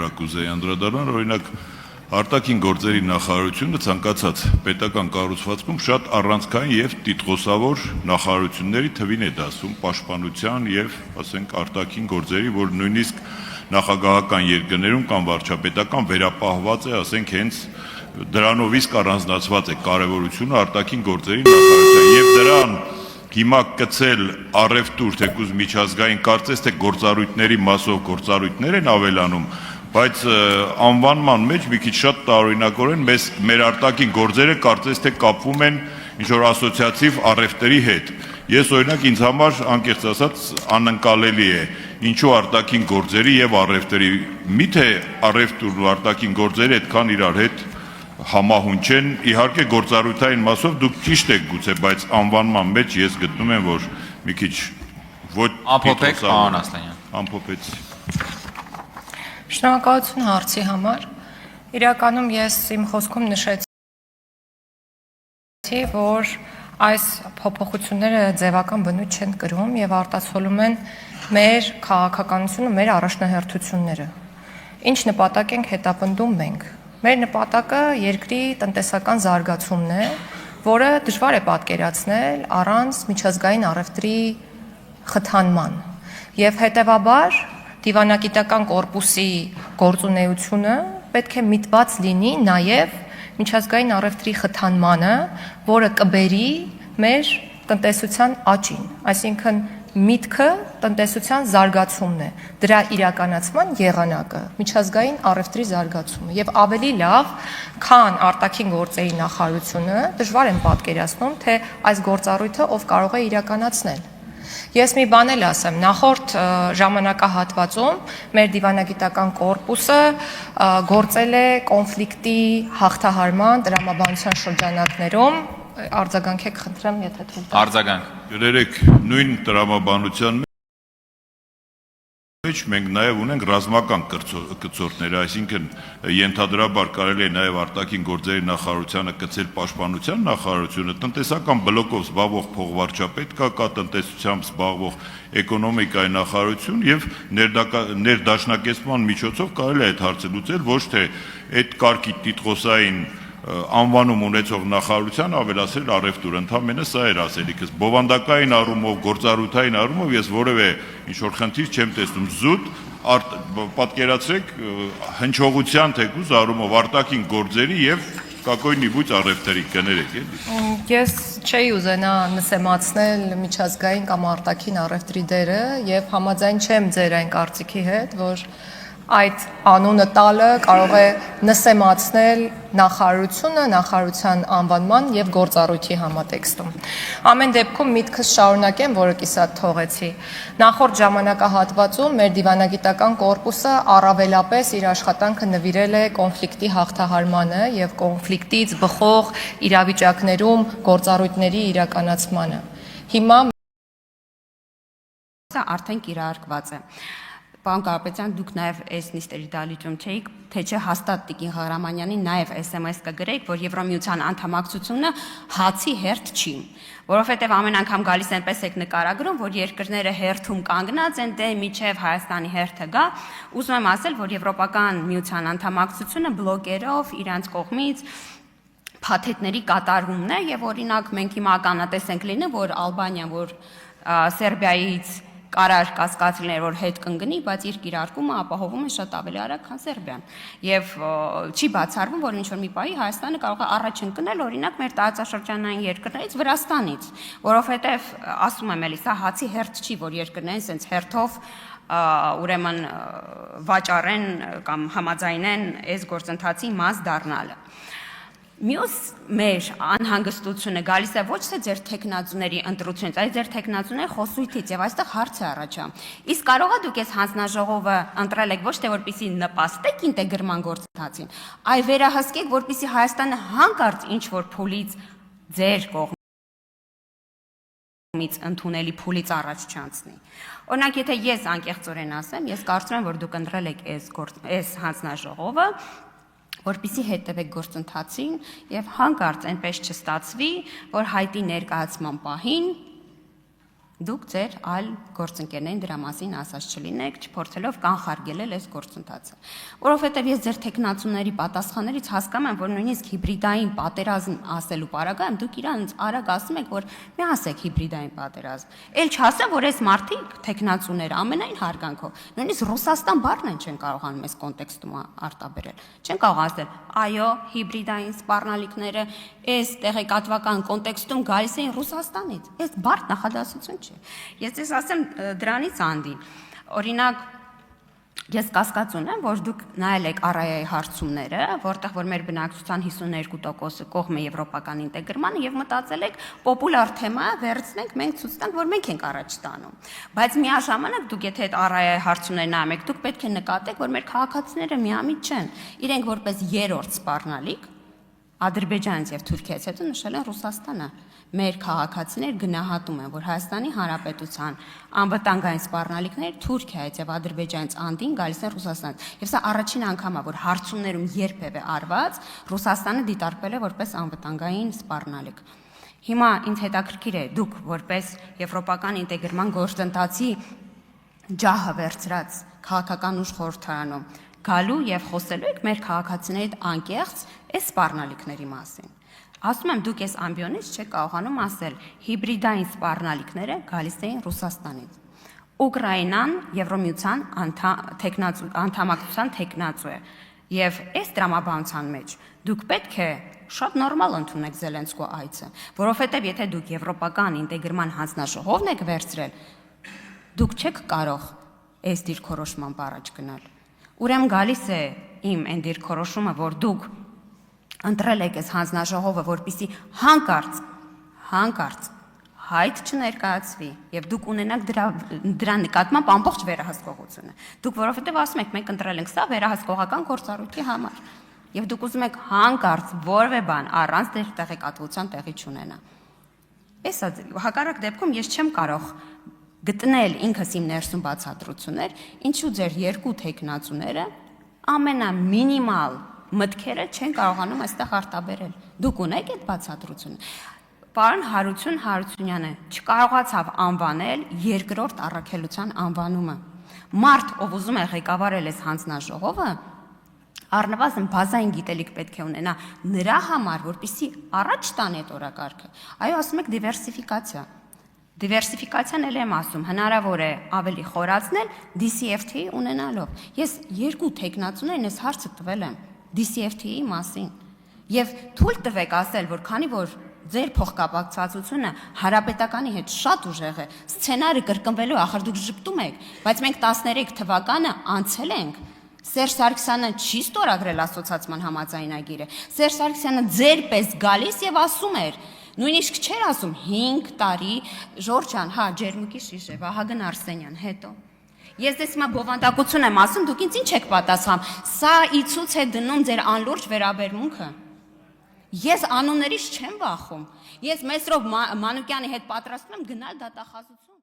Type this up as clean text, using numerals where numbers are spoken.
որակ ուզեի անդրադառնալ, օրինակ արտաքին գործերի նախարարությունը ցանկացած պետական կառուցվածքում շատ առանցքային եւ տիտղոսավոր նախարարությունների թվին է դասում պաշտպանության եւ, ասենք, արտաքին գործերի, որ նույնիսկ նախագահական երկրներում կամ վարչապետական վերապահված է, ասենք, հենց դրանով իսկ առանձնացված է կարևորությունը արտաքին գործերի նախարարության եւ դրան հիմա կցել առևտուր թեկուզ միջազգային կարծես թե գործառույթների մասով գործառույթներ են ավելանում, բայց անվանման մեջ մի քիչ շատ տարօրինակորեն մեր արտաքին գործերը կարծես թե կապվում են ինչ-որ ասոցիատիվ առևտրի հետ։ Ես օրինակ ինձ համար անկեղծ ասած անընկալելի է, ինչու արտաքին գործերի եւ առևտրի միթե առևտուրն ու արտաքին գործերը այդքան իրար հետ համահունչ են, իհարկե գործառույթային մասով դուք ճիշտ եք գուցե, բայց անվանման մեջ ես գտնում եմ, որ մի քիչ ոչ ամփոփեք, պարոն Աստանյան։ Ամփոփեցի։ Շնորհակալություն հարցի համար։ Իրականում ես իմ խոսքում նշեցի, որ այս փոփոխությունները ձևական բնույթ չեն կրում եւ արտացոլում են մեր քաղաքականությունը, մեր առաջնահերթությունները։ Ինչ նպատակ ենք հետապնդում մենք։ Մեր նպատակը երկրի տնտեսական զարգացումն է, որը դժվար է պատկերացնել առանց միջազգային առևտրի խթանման։ Եվ հետևաբար դիվանագիտական կորպուսի գործունեությունը պետք է միտված լինի նաև միջազգային առևտրի խթանմանը, որը կբերի մեր տնտեսության աճին, այսինքն միտքը տնտեսության զարգացումն է, դրա իրականացման եղանակը միջազգային առևտրի զարգացումը եւ ավելի լավ, քան արտաքին գործերի նախարարությունը դժվար եմ պատկերացնում, թե այս գործառույթը ով կարող է իրականացնել։ Ես մի բան էլ ասեմ, նախորդ ժամանակահատվածում մեր դիվանագիտական կորպուսը գործել է կոնֆլիկտի հաղթահարման տրամաբանության շրջանակներում, արձագանքեք խնդրեմ, եթե թույլ տաք։ Արձագանք։ Գրերեք նույն տրամաբանության մեջ մենք նաև ունենք ռազմական կցորդներ, այսինքն ենթադրաբար կարելի է նաև արտաքին գործերի նախարարությանը կցել պաշտպանության նախարարությունը, տնտեսական բլոկով զբաղվող փողվարչապետ կա տնտեսությամբ զբաղվող էկոնոմիկայի նախարարություն եւ ներդաշնակեցման միջոցով կարելի է այդ հարցը լուծել, ոչ թե այդ կարգի տիտղոսային անվանում ունեցող նախարարության ավելացել առևտուր, ընդհանրապես սա էր ասելիքս։ Բովանդակային առումով, գործառույթային առումով ես որևէ ինչ-որ խնդիր չեմ տեսնում։ Զուտ պատկերացրեք հնչողության թեկուզ առումով արտաքին գործերի եւ կակոյնի բույց առևտրի կներեք, էլի։ Ես չէի ուզենա նսեմացնել միջազգային կամ արտաքին առևտրի դերը եւ համաձայն չեմ ձեր այն կարծիքի հետ, որ այդ անունը տալը կարող է նսեմացնել նախարարությունը, նախարարության անվանման եւ գործառույթի համատեքստում։ Ամեն դեպքում միտքս շարունակեմ, որը կիսատ թողեցի։ Նախորդ ժամանակահատվածում մեր դիվանագիտական կորպուսը առավելապես իր աշխատանքը նվիրել է կոնֆլիկտի հաղթահարմանը եւ կոնֆլիկտից բխող իրավիճակներում գործառույթների իրականացմանը։ Հիմա արդեն կիրարկված է։ Պարոն Կարապետյան, դուք նաև այս նիստերի դալիճում չէիք, թե չէ հաստատ Տիկին Ղարամանյանին նաև SMS կգրեիք, որ Եվրամիության անդամակցությունը հացի հերթ չի, որովհետև ամեն անգամ գալիս այնպես եք նկարագրում, որ երկրները հերթում կանգնած են, դե միջև Հայաստանի հերթը գա, ուզում եմ ասել, որ Եվրոպական միության անդամակցությունը բլոկերով իրանց կողմից փաթեթների կատարումն է եւ օրինակ մենք հիմա ականատես ենք լինում, որ Ալբանիան, որ Սերբիայից կարար կասկածներ, որ հետ կընկնի, բայց իր կիրարկումը ապահովում է շատ ավելի արագ, քան Սերբիան։ Եվ չի բացառվում, որ ինչ-որ մի պահի Հայաստանը կարող է առաջ ընկնել, օրինակ, մեր տարածաշրջանային երկրներից Վրաստանից, որովհետև ասում եմ էլի, սա հացի հերթ չի, որ երկրներն սենց հերթով ուրեմն վաճառեն կամ համաձայնեն այս գործընթացի մաս դառնալը։ Մյուս մեր անհանգստությունը գալիս է ոչ թե ձեր թեկնածուների ընտրությունից, այլ ձեր թեկնածուների խոսույթից եւ այստեղ հարց է առաջանում։ Իսկ կարող է դուք այս հանձնաժողովը ընտրել եք ոչ թե որպեսզի նպաստեք ինտեգրման գործընթացին, այլ վերահսկեք, որպեսզի Հայաստանը հանկարծ ինչ որ փուլից ձեր կողմից ընդունելի փուլից առաջ չանցնի։ Օրինակ, եթե ես անկեղծորեն ասեմ, ես կարծում եմ, որ դուք ընտրել եք այս հանձնաժողովը, որպեսզի հետևեք գործընթացին եւ հանկարծ այնպես չստացվի, որ հայտի ներկայացման պահին Դուք ձեր այլ գործընկերներին դրա մասին ասած չլինեք, չփորձելով կանխարգելել այս գործընթացը։ Որովհետև ես ձեր տեխնացուների պատասխաններից հասկանում եմ, որ նույնիսկ հիբրիդային պատերազմ ասելու պարագայում դուք իրանց արագ ասում եք, որ մի ասեք հիբրիդային պատերազմ։ Էլ չասեմ, որ այս մարդիկ տեխնացուները ամենայն հարգանքով, նույնիսկ Ռուսաստան բառն են չեն կարողանում այս կոնտեքստում արտաբերել։ Չեն կարող ասել, այո, հիբրիդային սպառնալիքները այս տեղեկատվական կոնտեքստում գալիս են Ռուսաստանից։ Այս բարդ նախադասություն չէ։ Ես ես ասեմ դրանից անդին։ Օրինակ, ես կասկած ունեմ, որ դուք նայել եք առայայի հարցումները, որտեղ որ մեր բնակչության 52%-ը կողմ է եվրոպական ինտեգրմանը եւ մտածել եք պոպուլար թեմա վերցնենք, մենք ցույց տանք, որ մենք ենք առաջ տանում։ Բայց միաժամանակ դուք եթե այդ առայայի հարցումները նայում եք, դուք պետք է նկատեք, որ մեր քաղաքացիները միամիտ չեն։ Իրենք որպես երրորդ սպառնալիք Ադրբեջանից եւ Թուրքիայից հետո նշել են Ռուսաստանը։ Մեր քաղաքացիներ գնահատում են, որ Հայաստանի Հանրապետության անվտանգային սպառնալիքները Թուրքիայից եւ Ադրբեջանից անդին գալիս են Ռուսաստանից։ Եվ սա առաջին անգամն է, որ հարցումներում երբևէ արված Ռուսաստանը դիտարկվել է որպես անվտանգային սպառնալիք։ Հիմա ինձ հետաքրքիր է դուք որպես եվրոպական ինտեգրման գործընթացի ջահը վերցրած քաղաքական ուժ խորհրդարանում գալու եւ խոսելու եք մեր քաղաքացիների հետ անկեղծ այս սպառնալիքների մասին։ Ասում եմ դուք այս ամբիոնից չեք կարողանում ասել հիբրիդային սպառնալիքները գալիս էին Ռուսաստանից։ Ուկրաինան Եվրոմիության անդամակցության տեխնացու է եւ այս դրամաբանության մեջ դուք պետք է շատ նորմալ ընդունեք Զելենսկու այցը, որովհետեւ եթե դուք եվրոպական ինտեգրման հանձնաժողովն եք վերցրել, դուք չեք կարող այս դիրքորոշման առաջ գնալ։ Ուրեմն գալիս է իմ այն դիրքորոշումը, որ դուք ընտրել եք այս հանձնաժողովը, որպեսզի հանկարծ հայտ չներկայացվի եւ դուք ունենաք դրա նկատմամբ ամբողջ վերահսկողությունը։ Դուք որովհետեւ ասում եք մենք ընտրել ենք սա վերահսկողական գործառույթի համար եւ դուք ուզում եք հանկարծ որևէ բան առանց դեր տեղեկատվության տեղի չունենա։ Էսա հակառակ դեպքում ես չեմ կարող գտնել ինքս իմ ներսում բացատրություններ, ինչու ձեր երկու տեխնացուները ամենամինիմալ մտքերը չեն կարողանում այստեղ արտաբերել։ Դուք ունեք այդ բացատրությունը։ Պարոն Հարություն Հարությունյանը չկարողացավ անվանել երկրորդ առաքելության անվանումը։ Մարդ, ով ուզում է ղեկավարել այս հանձնաժողովը, առնվազն բազային գիտելիք պետք է ունենա նրա համար, որպեսզի առաջ տանի այդ օրակարգը։ Այո, ասում եք դիվերսիֆիկացիա։ Դիվերսիֆիկացիան էլ եմ ասում, հնարավոր է ավելի խորացնել DCFTA ունենալով։ Ես երկու տեխնացուներին այս հարցը տվել եմ DCFTA-ի մասին։ Եվ թույլ տվեք ասել, որ քանի որ ձեր փոխկապակցվածությունը հարաբետականի հետ շատ ուժեղ է, սցենարը կրկնվելու ախր դուք ճպտում եք, բայց մենք 13 թվականը անցել ենք։ Սերժ Սարգսյանը չի ստորագրել ասոցիացիան համաձայնագիրը։ Սերժ Սարգսյանը ձեր պես գալիս եւ ասում էր, նույնիսկ չէր ասում 5 տարի Ժորժան, հա, Ջերմուկի շիշ է, Վահագն Արսենյան, հետո։ Ես դες հիմա բովանդակություն եմ ասում, դուք ինձ ինչ եք պատասխանում։ Սա ի ցույց է դնում ձեր անլուրջ վերաբերմունքը։ Ես անուններից չեմ վախում։ Ես Մեսրոպ Մանուկյանի հետ պատրաստվում եմ գնալ դատախազություն